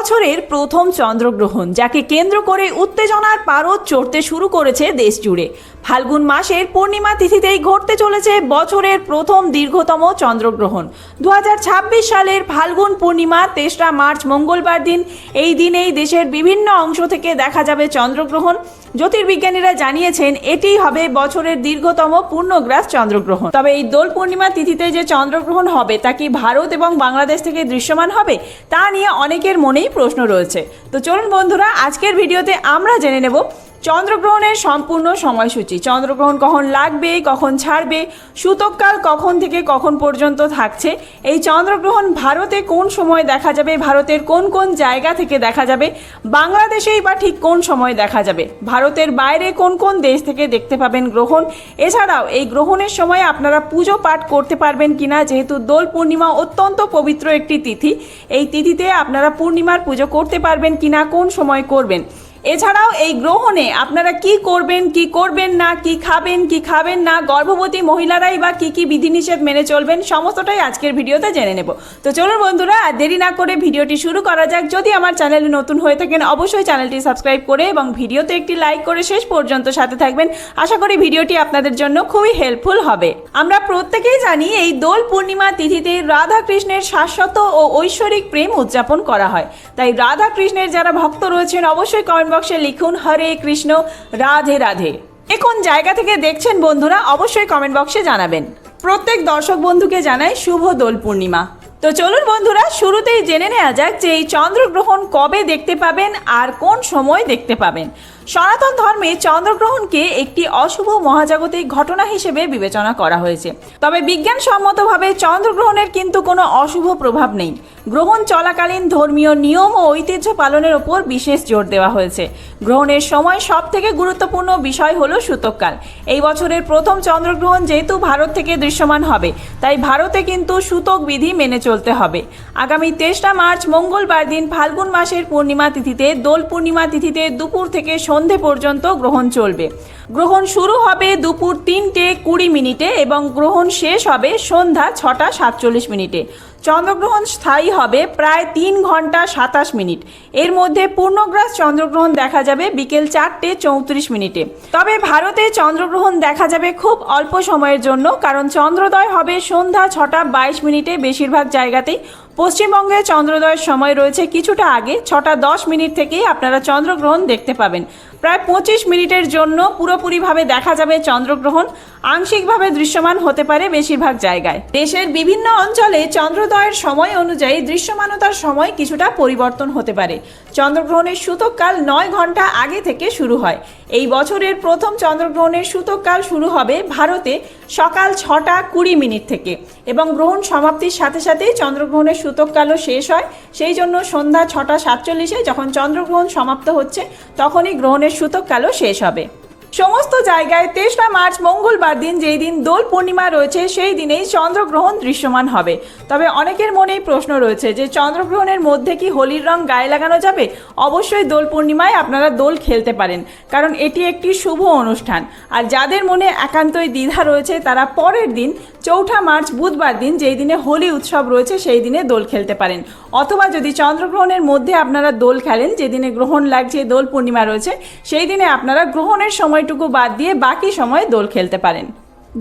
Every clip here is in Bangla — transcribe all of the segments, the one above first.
বছরের প্রথম চন্দ্রগ্রহণ, যাকে কেন্দ্র করে উত্তেজনার পারদ চড়তে শুরু করেছে দেশ জুড়ে। ফাল্গুন মাসের পূর্ণিমা তিথিতেই ঘটতে চলেছে বছরের প্রথম দীর্ঘতম চন্দ্রগ্রহণ। 2026 সালের ফাল্গুন পূর্ণিমা 3রা মার্চ মঙ্গলবার দিন। এই দিনেই দেশের বিভিন্ন অংশ থেকে দেখা যাবে চন্দ্রগ্রহণ। জ্যোতির্বিজ্ঞানীরা জানিয়েছেন এটিই হবে বছরের দীর্ঘতম পূর্ণগ্রাস চন্দ্রগ্রহণ। তবে এই দোল পূর্ণিমা তিথিতে যে চন্দ্রগ্রহণ হবে তা কি ভারত এবং বাংলাদেশ থেকে দৃশ্যমান হবে, তা নিয়ে অনেকের মনেই প্রশ্ন রয়েছে। তো চলুন বন্ধুরা, আজকের ভিডিওতে আমরা জেনে নেব চন্দ্রগ্রহণের সম্পূর্ণ সময়সূচি। চন্দ্রগ্রহণ কখন লাগবে, কখন ছাড়বে, সূতককাল কখন থেকে কখন পর্যন্ত থাকছে, এই চন্দ্রগ্রহণ ভারতে কোন সময় দেখা যাবে, ভারতের কোন কোন জায়গা থেকে দেখা যাবে, বাংলাদেশেই বা ঠিক কোন সময় দেখা যাবে, ভারতের বাইরে কোন কোন দেশ থেকে দেখতে পাবেন গ্রহণ। এছাড়াও এই গ্রহণের সময় আপনারা পুজো পাঠ করতে পারবেন কিনা, যেহেতু দোল পূর্ণিমা অত্যন্ত পবিত্র একটি তিথি, এই তিথিতে আপনারা পূর্ণিমার পুজো করতে পারবেন কিনা, কোন সময় করবেন। এছাড়াও এই গ্রহণে আপনারা কি করবেন, কি করবেন না, কি খাবেন, কি খাবেন না, গর্ভবতী মহিলারাই বা কি কি বিধিনিষেধ মেনে চলবেন, সমস্তটাই আজকের ভিডিওতে জেনে নেব। তো চলুন বন্ধুরা, আর দেরি না করে ভিডিওটি শুরু করা যাক। যদি আমার চ্যানেলে নতুন হয়ে থাকেন অবশ্যই চ্যানেলটি সাবস্ক্রাইব করে এবং ভিডিওতে একটি লাইক করে শেষ পর্যন্ত সাথে থাকবেন। আশা করি ভিডিওটি আপনাদের জন্য খুবই হেল্পফুল হবে। আমরা প্রত্যেকেই জানি এই দোল পূর্ণিমা তিথিতে রাধা কৃষ্ণের শাশ্বত ও ঐশ্বরিক প্রেম উদযাপন করা হয়। তাই রাধা কৃষ্ণের যারা ভক্ত রয়েছেন অবশ্যই কমেন্ট বক্সে লিখুন হরে কৃষ্ণ, রাধে রাধে। কোন জায়গা থেকে দেখছেন বন্ধুরা অবশ্যই কমেন্ট বক্সে জানাবেন। প্রত্যেক দর্শক বন্ধুকে জানাই শুভ দোল পূর্ণিমা। তো চলুন বন্ধুরা, শুরুতেই জেনে নেওয়া যাক যে এই চন্দ্রগ্রহণ কবে দেখতে পাবেন আর কোন সময় দেখতে পাবেন। সনাতন ধর্মে চন্দ্রগ্রহণকে একটি অশুভ মহাজাগতিক ঘটনা হিসেবে বিবেচনা করা হয়েছে। তবে বিজ্ঞানসম্মতভাবে চন্দ্রগ্রহণের কিন্তু কোনো অশুভ প্রভাব নেই। গ্রহণ চলাকালীন ধর্মীয় নিয়ম ও ঐতিহ্য পালনের ওপর বিশেষ জোর দেওয়া হয়েছে। গ্রহণের সময় সব থেকে গুরুত্বপূর্ণ বিষয় হলো সূতককাল। এই বছরের প্রথম চন্দ্রগ্রহণ যেহেতু ভারত থেকে দৃশ্যমান হবে, তাই ভারতে কিন্তু সূতক বিধি মেনে চলতে হবে। আগামী 23রা মার্চ মঙ্গলবার দিন ফাল্গুন মাসের পূর্ণিমা তিথিতে, দোল পূর্ণিমা তিথিতে দুপুর থেকে সন্ধে পর্যন্ত গ্রহণ চলবে। গ্রহণ শুরু হবে দুপুর 3:20 এবং গ্রহণ শেষ হবে সন্ধ্যা 6:47। চন্দ্রগ্রহণ স্থায়ী হবে প্রায় 3 ঘন্টা 27 মিনিট। এর মধ্যে পূর্ণগ্রাস চন্দ্রগ্রহণ দেখা যাবে বিকেল 4:34। তবে ভারতে চন্দ্রগ্রহণ দেখা যাবে খুব অল্প সময়ের জন্য, কারণ চন্দ্রোদয় হবে সন্ধ্যা 6:22 বেশিরভাগ জায়গাতেই। পশ্চিমবঙ্গে চন্দ্রোদয়ের সময় রয়েছে কিছুটা আগে, 6:10 থেকেই আপনারা চন্দ্রগ্রহণ দেখতে পাবেন। প্রায় 25 মিনিটের জন্য পুরোপুরিভাবে দেখা যাবে চন্দ্রগ্রহণ। আংশিকভাবে দৃশ্যমান হতে পারে বেশিরভাগ জায়গায়। দেশের বিভিন্ন অঞ্চলে চন্দ্রোদয়ের সময় অনুযায়ী দৃশ্যমানতার সময় কিছুটা পরিবর্তন হতে পারে। চন্দ্রগ্রহণের সূতককাল 9 ঘন্টা আগে থেকে শুরু হয়। এই বছরের প্রথম চন্দ্রগ্রহণের সূতককাল শুরু হবে ভারতে সকাল 6:20 থেকে এবং গ্রহণ সমাপ্তির সাথে সাথেই চন্দ্রগ্রহণের সূতককালও শেষ হয়। সেই জন্য সন্ধ্যা 6:47 যখন চন্দ্রগ্রহণ সমাপ্ত হচ্ছে তখনই গ্রহণের সূতককালও শেষ হবে। সমস্ত জায়গায় 23রা মার্চ মঙ্গলবার দিন, যেই দিন দোল পূর্ণিমা রয়েছে, সেই দিনেই চন্দ্রগ্রহণ দৃশ্যমান হবে। তবে অনেকের মনেই প্রশ্ন রয়েছে যে চন্দ্রগ্রহণের মধ্যে কি হোলির রং গায়ে লাগানো যাবে? অবশ্যই দোল পূর্ণিমায় আপনারা দোল খেলতে পারেন, কারণ এটি একটি শুভ অনুষ্ঠান। আর যাদের মনে একান্তই দ্বিধা রয়েছে তারা পরের দিন 4ঠা মার্চ বুধবার দিন, যেই দিনে হোলি উৎসব রয়েছে, সেই দিনে দোল খেলতে পারেন। অথবা যদি চন্দ্রগ্রহণের মধ্যে আপনারা দোল খেলেন, যেদিনে গ্রহণ লাগছে, দোল পূর্ণিমা রয়েছে, সেই দিনে আপনারা গ্রহণের সময়টুকু বাদ দিয়ে বাকি সময় দোল খেলতে পারেন।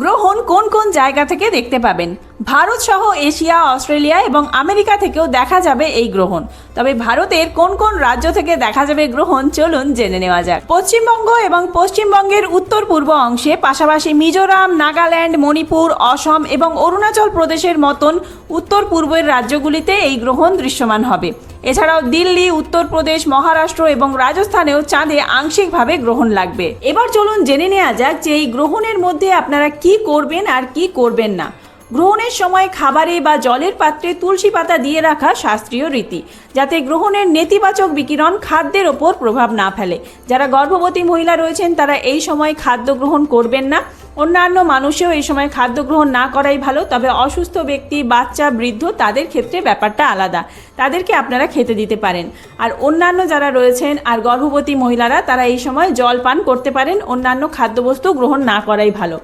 গ্রহণ কোন কোন জায়গা থেকে দেখতে পাবেন? ভারত সহ এশিয়া, অস্ট্রেলিয়া এবং আমেরিকা থেকেও দেখা যাবে এই গ্রহণ। তবে ভারতের কোন কোন রাজ্য থেকে দেখা যাবে গ্রহণ, চলুন জেনে নেওয়া যাক। পশ্চিমবঙ্গ এবং পশ্চিমবঙ্গের উত্তর পূর্ব অংশে, পাশাপাশি মিজোরাম, নাগাল্যান্ড, মণিপুর, অসম এবং অরুণাচল প্রদেশের মতন উত্তর পূর্বের রাজ্যগুলিতে এই গ্রহণ দৃশ্যমান হবে। এছাড়াও দিল্লি, উত্তরপ্রদেশ, মহারাষ্ট্র এবং রাজস্থানেও চাঁদে আংশিকভাবে গ্রহণ লাগবে। এবার চলুন জেনে নেওয়া যাক যে এই গ্রহণের মধ্যে আপনারা কি করবেন আর কি করবেন না। গ্রহণের সময় খাবারে বা জলের পাত্রে তুলসী পাতা দিয়ে রাখা শাস্ত্রীয় রীতি, যাতে গ্রহণের নেতিবাচক বিকিরণ খাদ্যের ওপর প্রভাব না ফেলে। যারা গর্ভবতী মহিলা রয়েছেন তারা এই সময় খাদ্য গ্রহণ করবেন না। অন্যান্য মানুষেও এই সময় খাদ্য গ্রহণ না করাই ভালো। তবে অসুস্থ ব্যক্তি, বাচ্চা, বৃদ্ধ, তাদের ক্ষেত্রে ব্যাপারটা আলাদা, তাদেরকে আপনারা খেতে দিতে পারেন। আর অন্যান্য যারা রয়েছেন আর গর্ভবতী মহিলারা, তারা এই সময় জল পান করতে পারেন। অন্যান্য খাদ্যবস্তু গ্রহণ না করাই ভালো।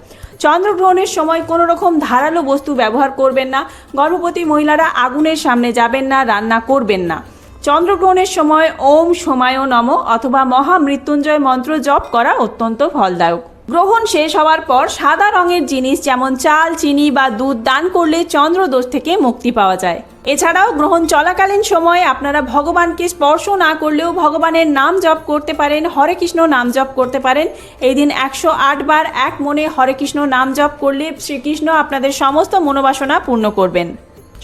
চন্দ্রগ্রহণের সময় কোনো রকম ধারালো বস্তু ব্যবহার করবেন না। গর্ভবতী মহিলারা আগুনের সামনে যাবেন না, রান্না করবেন না। চন্দ্রগ্রহণের সময় ওম সোমায় নম অথবা মহামৃত্যুঞ্জয় মন্ত্র জপ করা অত্যন্ত ফলদায়ক। গ্রহণ শেষ হওয়ার পর সাদা রঙের জিনিস যেমন চাল, চিনি বা দুধ দান করলে চন্দ্রদোষ থেকে মুক্তি পাওয়া যায়। এছাড়াও গ্রহণ চলাকালীন সময়ে আপনারা ভগবানকে স্পর্শ না করলেও ভগবানের নাম জপ করতে পারেন, হরে কৃষ্ণ নাম জপ করতে পারেন। এই দিন 108 বার এক মনে হরে কৃষ্ণ নাম জপ করলে শ্রীকৃষ্ণ আপনাদের সমস্ত মনোবাসনা পূর্ণ করবেন।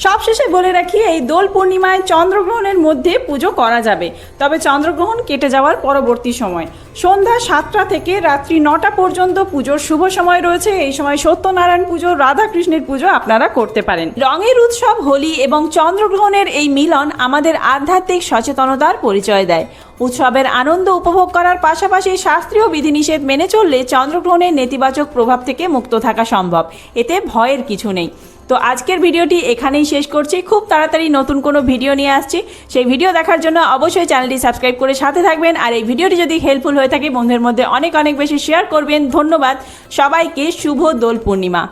সবশেষে বলে রাখি, এই দোল পূর্ণিমায় চন্দ্রগ্রহণের মধ্যে পুজো করা যাবে, তবে চন্দ্রগ্রহণ কেটে যাওয়ার পরবর্তী সময় সন্ধ্যা 7টা থেকে রাত্রি 9টা পর্যন্ত পুজোর শুভ সময় রয়েছে। এই সময় সত্যনারায়ণ পুজো, রাধাকৃষ্ণের পুজো আপনারা করতে পারেন। রঙের উৎসব হোলি এবং চন্দ্রগ্রহণের এই মিলন আমাদের আধ্যাত্মিক সচেতনতার পরিচয় দেয়। উৎসবের আনন্দ উপভোগ করার পাশাপাশি শাস্ত্রীয় বিধিনিষেধ মেনে চললে চন্দ্রগ্রহণের নেতিবাচক প্রভাব থেকে মুক্ত থাকা সম্ভব। এতে ভয়ের কিছু নেই। তো আজকের ভিডিওটি এখানেই শেষ করছি। খুব তাড়াতাড়ি নতুন কোনো ভিডিও নিয়ে আসছি। সেই ভিডিও দেখার জন্য অবশ্যই চ্যানেলটি সাবস্ক্রাইব করে সাথে থাকবেন। আর এই ভিডিওটি যদি হেল্পফুল হয়ে থাকে বন্ধুদের মধ্যে অনেক বেশি শেয়ার করবেন। ধন্যবাদ সবাইকে। শুভ দোল পূর্ণিমা।